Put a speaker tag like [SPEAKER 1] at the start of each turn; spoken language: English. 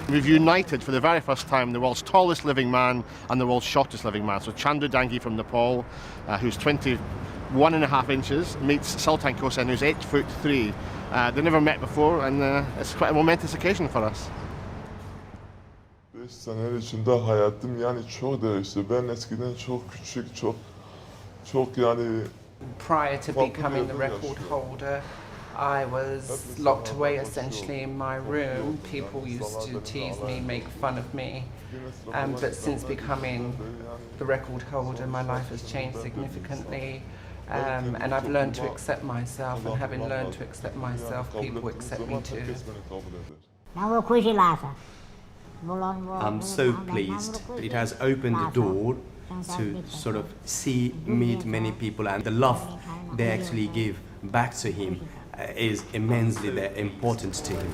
[SPEAKER 1] We've united for the very first time the world's tallest living man and the world's shortest living man. So Chandu Dangi from Nepal, who's 21.5 inches, meets Sultan Kosen, who's 8'3". They never met before, and it's quite a momentous occasion for us.
[SPEAKER 2] 5 sene içinde hayatım yani çok değişti. Ben eskiden çok küçük, çok yani
[SPEAKER 3] Prior to becoming the record holder, I was locked away essentially in my room. People used to tease me, make fun of me. But since becoming the record holder, my life has changed significantly. And I've learned to accept myself, and having learned to accept myself, people accept me too.
[SPEAKER 4] I'm so pleased. It has opened the door to sort of meet many people, and the love they actually give back to him is immensely important to him.